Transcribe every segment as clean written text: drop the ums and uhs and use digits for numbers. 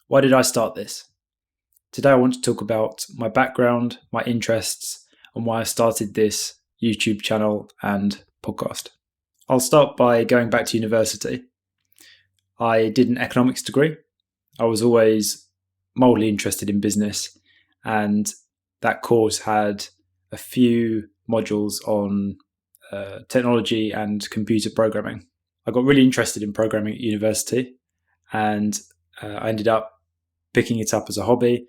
Why did I start this? Today I want to talk about my background, my interests, and why I started this YouTube channel and podcast. I'll start by going back to university. I did an economics degree. I was always mildly interested in business, and that course had a few modules on technology and computer programming. I got really interested in programming at university, and I ended up picking it up as a hobby,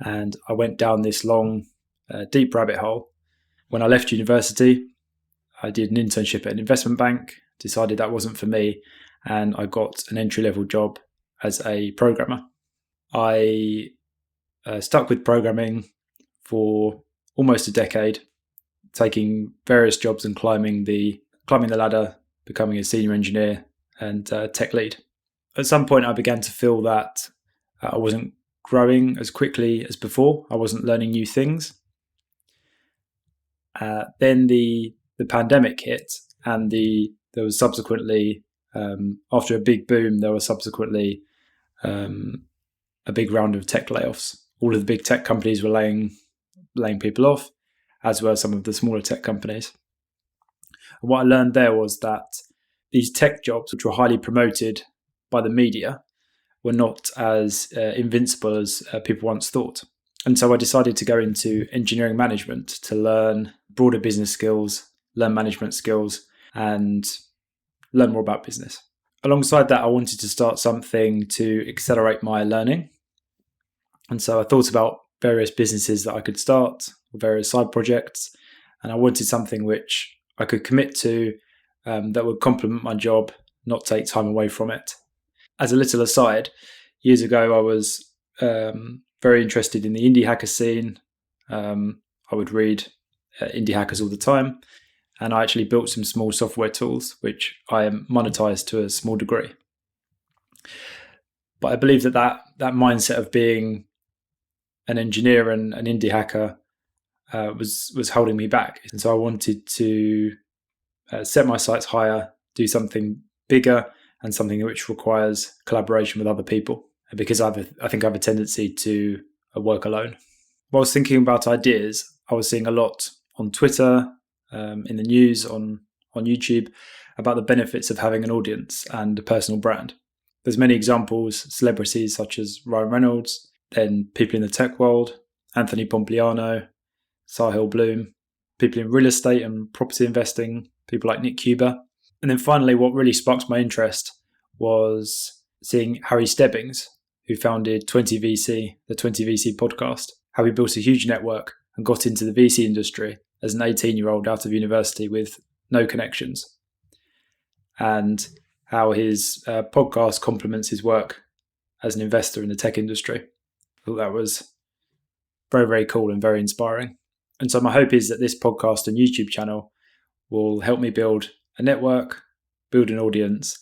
and I went down this long, deep rabbit hole. When I left university, I did an internship at an investment bank, decided that wasn't for me, and I got an entry-level job as a programmer. I stuck with programming for almost a decade, taking various jobs and climbing the ladder, becoming a senior engineer and tech lead. At some point, I began to feel that I wasn't growing as quickly as before. I wasn't learning new things. Then the pandemic hit, and there was subsequently, after a big boom, there was subsequently a big round of tech layoffs. All of the big tech companies were laying people off, as were some of the smaller tech companies. And what I learned there was that these tech jobs, which were highly promoted by the media, were not as invincible as people once thought. And so I decided to go into engineering management to learn broader business skills, learn management skills, and learn more about business. Alongside that, I wanted to start something to accelerate my learning. And so I thought about various businesses that I could start, various side projects, and I wanted something which I could commit to that would complement my job, not take time away from it. As a little aside, years ago I was very interested in the indie hacker scene. I would read indie hackers all the time, and I actually built some small software tools which I monetized to a small degree. But I believe that mindset of being an engineer and an indie hacker was holding me back, and so I wanted to set my sights higher, do something bigger, and something which requires collaboration with other people, because I think I have a tendency to work alone. While I was thinking about ideas, I was seeing a lot on Twitter, in the news, on YouTube, about the benefits of having an audience and a personal brand. There's many examples, celebrities such as Ryan Reynolds, then people in the tech world, Anthony Pompliano, Sahil Bloom, people in real estate and property investing, people like Nick Cuba. And then finally, what really sparked my interest was seeing Harry Stebbings, who founded 20VC, the 20VC podcast, how he built a huge network and got into the VC industry as an 18-year-old out of university with no connections, and how his podcast complements his work as an investor in the tech industry. I thought that was very, very cool and very inspiring. And so my hope is that this podcast and YouTube channel will help me build a network, build an audience,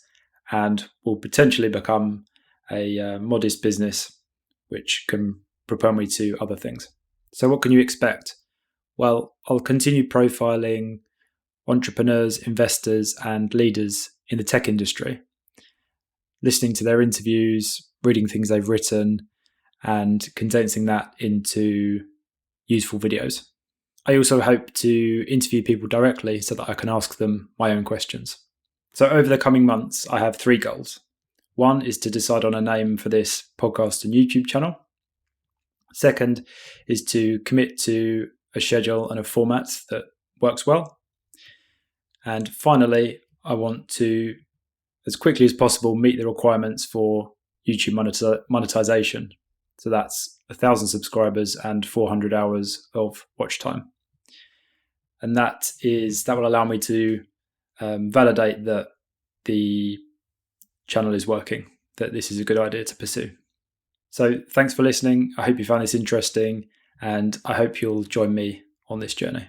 and will potentially become a modest business which can propel me to other things. So what can you expect? Well, I'll continue profiling entrepreneurs, investors, and leaders in the tech industry, listening to their interviews, reading things they've written, and condensing that into useful videos. I also hope to interview people directly so that I can ask them my own questions. So over the coming months, I have 3 goals. One is to decide on a name for this podcast and YouTube channel. Second is to commit to a schedule and a format that works well. And finally, I want to, as quickly as possible, meet the requirements for YouTube monetization. So that's 1,000 subscribers and 400 hours of watch time. And that will allow me to validate that the channel is working, that this is a good idea to pursue. So thanks for listening. I hope you found this interesting, and I hope you'll join me on this journey.